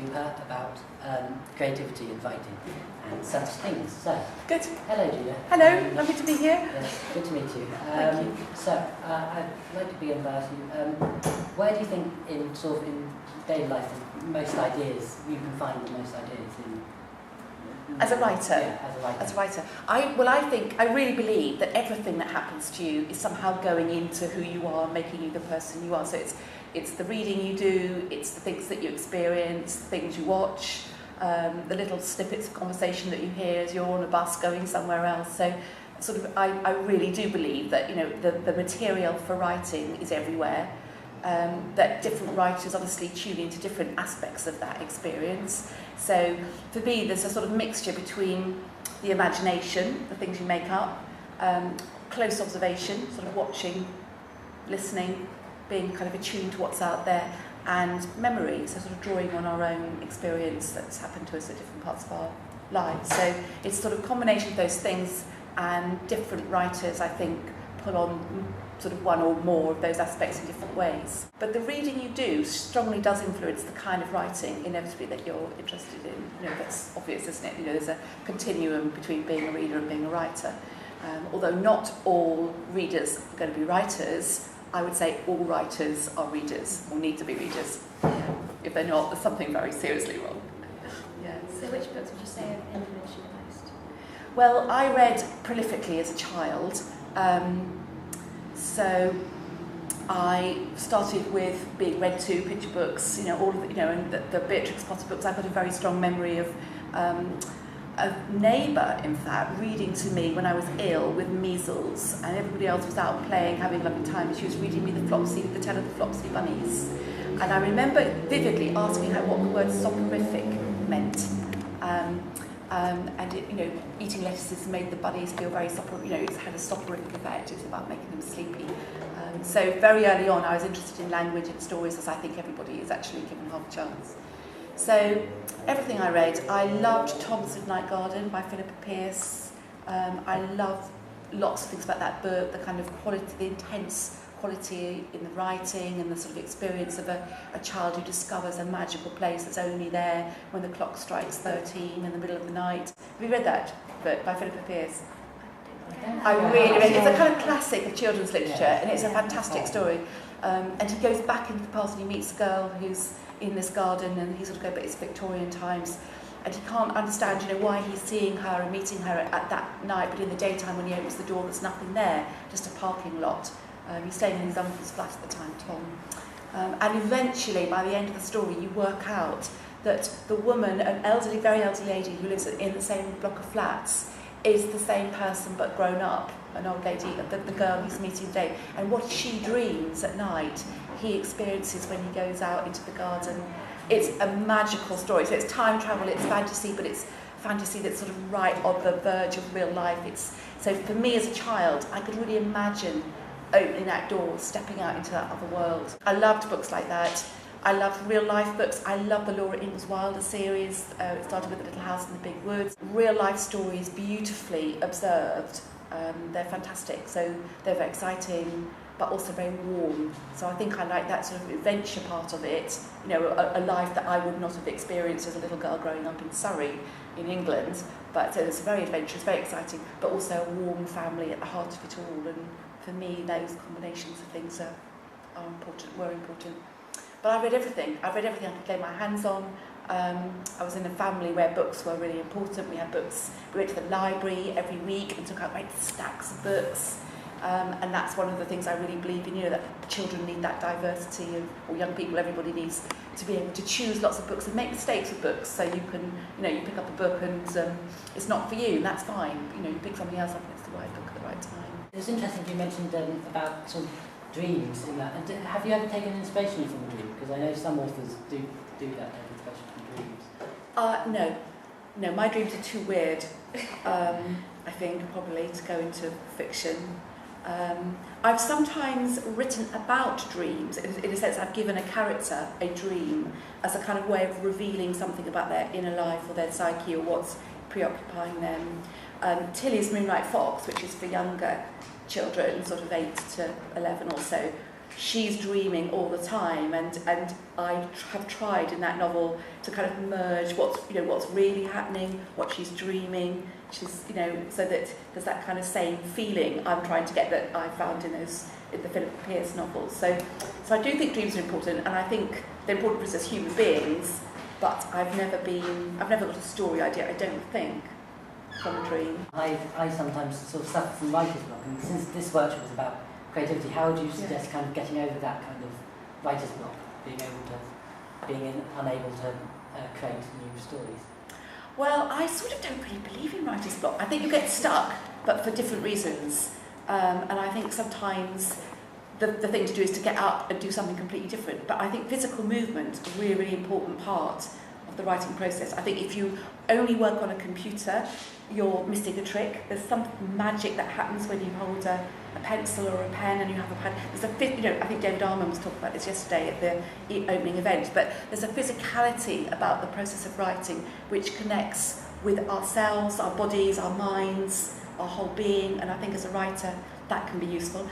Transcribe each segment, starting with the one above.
to her about creativity and writing and such things. So, good. Hello, Julia. Hello, lovely to be here. Yes, good to meet you. Thank you. So, I'd like to begin by asking you, where do you think in daily life most ideas, you can find the most ideas in? As a writer? Yeah, as a writer. I really believe that everything that happens to you is somehow going into who you are, making you the person you are. So it's the reading you do, it's the things that you experience, the things you watch, the little snippets of conversation that you hear as you're on a bus going somewhere else. So I really do believe that the material for writing is everywhere. That different writers obviously tune into different aspects of that experience. So for me, there's a sort of mixture between the imagination, the things you make up, close observation, sort of watching, listening, being kind of attuned to what's out there, and memory, so sort of drawing on our own experience that's happened to us at different parts of our lives. So it's sort of a combination of those things, and different writers, I think, pull on sort of one or more of those aspects in different ways. But the reading you do strongly does influence the kind of writing inevitably that you're interested in. That's obvious, isn't it? There's a continuum between being a reader and being a writer. Although not all readers are going to be writers, I would say all writers are readers, or need to be readers. If they're not, there's something very seriously wrong. Yeah. So which books would you say have influenced you the most? Well, I read prolifically as a child. So I started with being read to, picture books, all of and the Beatrix Potter books. I've got a very strong memory of a neighbour, in fact, reading to me when I was ill with measles, and everybody else was out playing, having a lovely time, and she was reading me the Tale of the Flopsy Bunnies. And I remember vividly asking her what the word soporific meant. And eating lettuces made the bunnies feel very it had a soporific effect. It was about making them sleepy. So very early on, I was interested in language and stories, as I think everybody is actually given half a chance. So everything I read, I loved Tom's Midnight Garden by Philippa Pearce. I love lots of things about that book, the kind of quality, the intense quality in the writing and the sort of experience of a child who discovers a magical place that's only there when the clock strikes 13 in the middle of the night. Have you read that book by Philippa Pearce? I really read it. It's a kind of classic of children's literature, and it's a fantastic story. And he goes back into the past and he meets a girl who's in this garden, and he sort of goes, but it's Victorian times. And he can't understand, why he's seeing her and meeting her at that night, but in the daytime when he opens the door, there's nothing there, just a parking lot. He's staying in his uncle's flat at the time, Tom. And eventually, by the end of the story, you work out that the woman, an very elderly lady who lives in the same block of flats, is the same person but grown up, an old lady, the girl he's meeting today. And what she dreams at night, he experiences when he goes out into the garden. It's a magical story. So it's time travel, it's fantasy, but it's fantasy that's sort of right on the verge of real life. So for me as a child, I could really imagine opening that door, stepping out into that other world. I loved books like that. I loved real life books. I love the Laura Ingalls Wilder series. It started with A Little House in the Big Woods. Real life stories, beautifully observed. They're fantastic. So they're very exciting, but also very warm. So I think I like that sort of adventure part of it. A life that I would not have experienced as a little girl growing up in Surrey, in England. But so it's very adventurous, very exciting, but also a warm family at the heart of it all. And for me, those combinations of things were important. But I read everything. I could lay my hands on. I was in a family where books were really important. We had books. We went to the library every week and took out great stacks of books. And that's one of the things I really believe in, that children need that diversity, or young people, everybody needs to be able to choose lots of books and make mistakes with books. So you can, you pick up a book and it's not for you, and that's fine. You pick something else up and it's the right book at the right time. It was interesting you mentioned about sort of dreams in that. And have you ever taken inspiration from a dream? Because I know some authors do that, take inspiration from dreams. No, my dreams are too weird, I think, probably, to go into fiction. I've sometimes written about dreams, in a sense I've given a character a dream as a kind of way of revealing something about their inner life or their psyche or what's preoccupying them. Tilly's Moonlight Fox, which is for younger children, sort of 8 to 11 or so, she's dreaming all the time, and I have tried in that novel to kind of merge what's really happening, what she's dreaming, so that there's that kind of same feeling I'm trying to get that I found in the Philippa Pierce novels. So I do think dreams are important, and I think they're important for us as human beings, but I've never got a story idea, I don't think, from a dream. I sometimes sort of suffer from writer's block, and since this workshop is about creativity, how would you suggest kind of getting over that kind of writer's block, being unable to create new stories? Well, I sort of don't really believe in writer's block. I think you get stuck, but for different reasons. And I think sometimes the thing to do is to get up and do something completely different. But I think physical movement is a really, really important part of the writing process. I think if you only work on a computer, you're missing a trick. There's some magic that happens when you hold a pencil or a pen and you have a pen. I think David Arman was talking about this yesterday at the opening event, but there's a physicality about the process of writing which connects with ourselves, our bodies, our minds, our whole being, and I think as a writer that can be useful.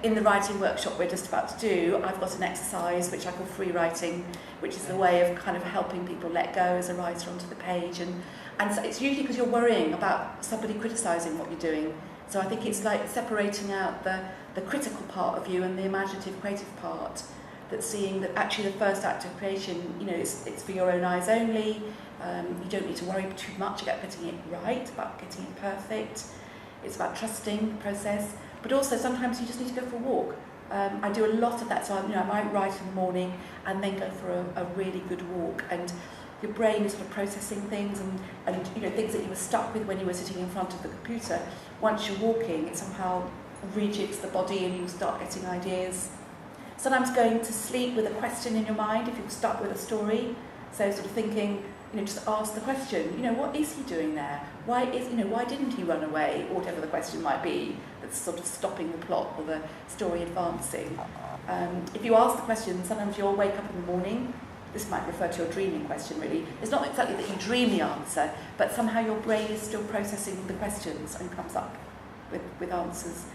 In the writing workshop we're just about to do, I've got an exercise which I call free writing, which is a way of kind of helping people let go as a writer onto the page, and so it's usually because you're worrying about somebody criticising what you're doing. So I think it's like separating out the critical part of you and the imaginative, creative part, that's seeing that actually the first act of creation, it's for your own eyes only. You don't need to worry too much about getting it right, about getting it perfect. It's about trusting the process, but also sometimes you just need to go for a walk. I do a lot of that, so I might write in the morning and then go for a really good walk, and your brain is sort of processing things and things that you were stuck with when you were sitting in front of the computer. Once you're walking, it somehow rejigs the body and you start getting ideas. Sometimes going to sleep with a question in your mind if you're stuck with a story. So sort of thinking, just ask the question, what is he doing there? Why didn't he run away? Or whatever the question might be that's sort of stopping the plot or the story advancing. If you ask the question, sometimes you'll wake up in the morning. This might refer to your dreaming question, really. It's not exactly that you dream the answer, but somehow your brain is still processing the questions and comes up with answers.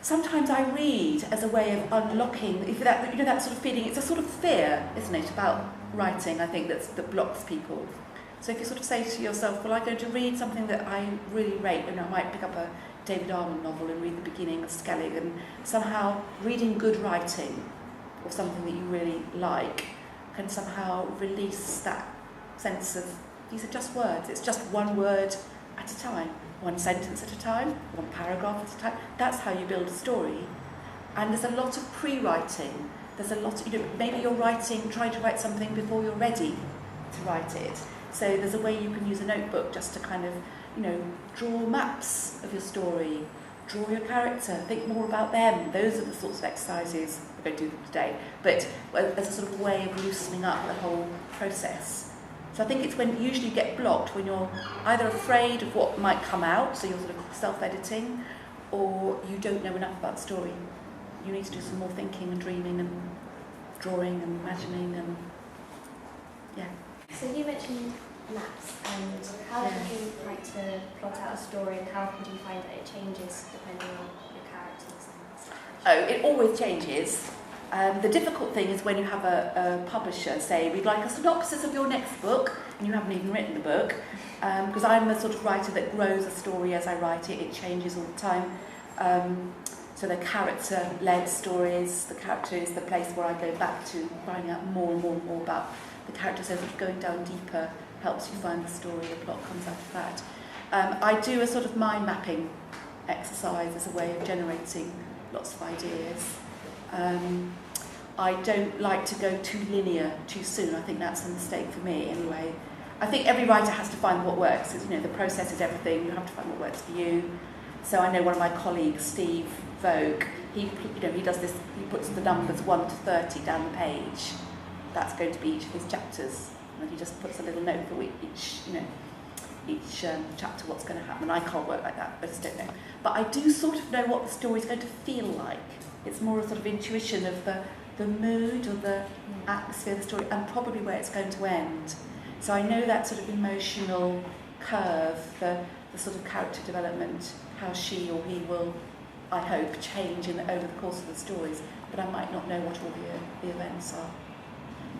Sometimes I read as a way of unlocking, that sort of feeling. It's a sort of fear, isn't it, about writing, I think, that blocks people. So if you sort of say to yourself, well, I'm going to read something that I really rate, I might pick up a David Arman novel and read the beginning of Skellig, and somehow reading good writing, or something that you really like, can somehow release that sense of, these are just words, it's just one word at a time, one sentence at a time, one paragraph at a time. That's how you build a story. And there's a lot of pre-writing. There's a lot of, maybe you're trying to write something before you're ready to write it. So there's a way you can use a notebook just to kind of, draw maps of your story, draw your character, think more about them. Those are the sorts of exercises, we're going to do them today, but as a sort of way of loosening up the whole process. So I think it's when usually you get blocked when you're either afraid of what might come out, so you're sort of self-editing, or you don't know enough about the story. You need to do some more thinking and dreaming and drawing and imagining and, yeah. So you mentioned maps, and how do you like to plot out a story, and how do you find that it changes depending on your characters and stuff? Oh, it always changes. The difficult thing is when you have a publisher say, we'd like a synopsis of your next book, and you haven't even written the book, because I'm the sort of writer that grows a story as I write it. It changes all the time. So the character-led stories, the character is the place where I go back to finding out more and more and more about the character, so sort of going down deeper helps you find the story, the plot comes out of that. I do a sort of mind mapping exercise as a way of generating lots of ideas. I don't like to go too linear too soon. I think that's a mistake for me anyway. I think every writer has to find what works. The process is everything. You have to find what works for you. So I know one of my colleagues, Steve Vogue, he does this, he puts the numbers 1 to 30 down the page. That's going to be each of his chapters. And he just puts a little note for each chapter what's going to happen. I can't work like that, I just don't know. But I do sort of know what the story's going to feel like. It's more a sort of intuition of the mood or the atmosphere of the story, and probably where it's going to end. So I know that sort of emotional curve, the sort of character development, how she or he will I hope, change over the course of the stories, but I might not know what all the events are.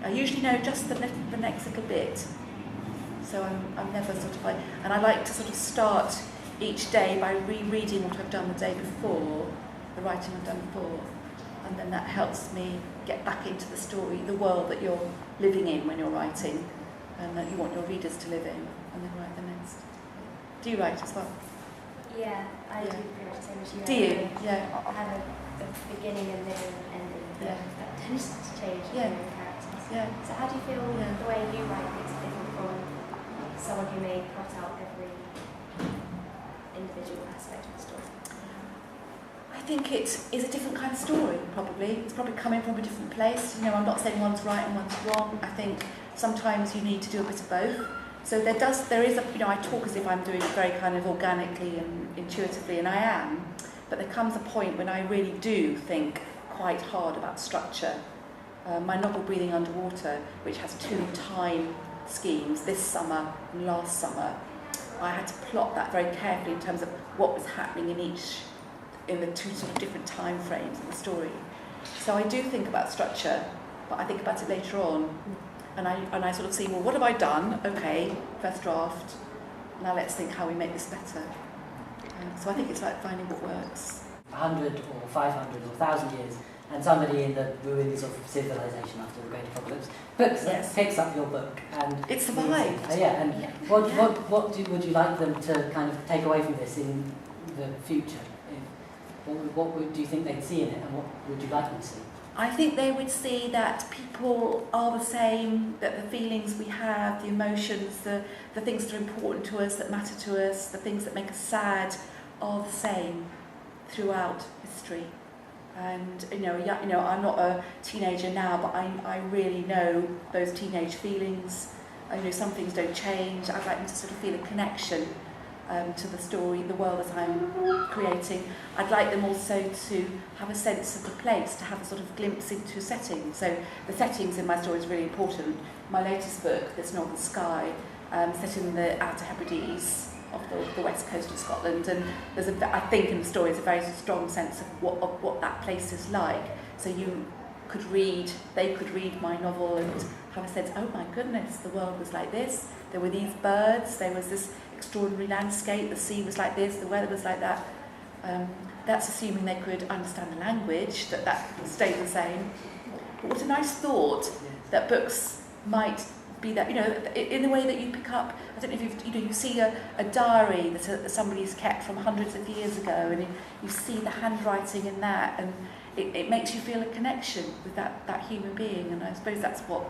I usually know just the next little bit, so I'm never sort of and I like to sort of start each day by rereading what I've done the day before, the writing I've done before, and then that helps me get back into the story, the world that you're living in when you're writing, and that you want your readers to live in, and then write the next. Do you write as well? Yeah, I do pretty much the same as you. Do you? Yeah. I have a beginning, a middle, and ending. Yeah. That tends to change Yeah. the characters. Yeah. So how do you feel the way you write is different from someone who may plot out every individual aspect of the story? I think it is a different kind of story, probably. It's probably coming from a different place. You know, I'm not saying one's right and one's wrong. I think sometimes you need to do a bit of both. So there is a, you know, I talk as if I'm doing it very kind of organically and intuitively, and I am, but there comes a point when I really do think quite hard about structure. My novel Breathing Underwater, which has 2 time schemes, this summer and last summer, I had to plot that very carefully in terms of what was happening in the 2 sort of different time frames of the story. So I do think about structure, but I think about it later on. And I sort of see, well, what have I done? Okay, first draft. Now let's think how we make this better. So I think it's like finding what works. 100 or 500 or 1,000 years, and somebody in the ruins of civilization after the Great Apocalypse picks up your book and it survived. What would you like them to kind of take away from this in the future? What do you think they'd see in it, and what would you like them to see? I think they would see that people are the same, that the feelings we have, the emotions, the things that are important to us, that matter to us, the things that make us sad are the same throughout history. And you know, I'm not a teenager now, but I really know those teenage feelings. I know some things don't change. I'd like them to sort of feel a connection to the story, the world that I'm creating. I'd like them also to have a sense of the place, to have a sort of glimpse into a setting. So the settings in my story is really important. My latest book, this novel Sky, set in the Outer Hebrides off the west coast of Scotland, and there's I think in the story is a very strong sense of what that place is like. So they could read my novel and have a sense, oh my goodness, the world was like this. There were these birds, there was this extraordinary landscape, the sea was like this, the weather was like that. That's assuming they could understand the language, that stayed the same. But what a nice thought that books might be that, you know, in the way that you pick up, I don't know if you see a diary that somebody's kept from hundreds of years ago, and you see the handwriting in that, and it makes you feel a connection with that human being. And I suppose that's what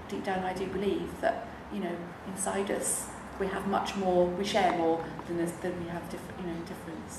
deep down I do believe, that, you know, inside us we have much more, we share more than we have difference.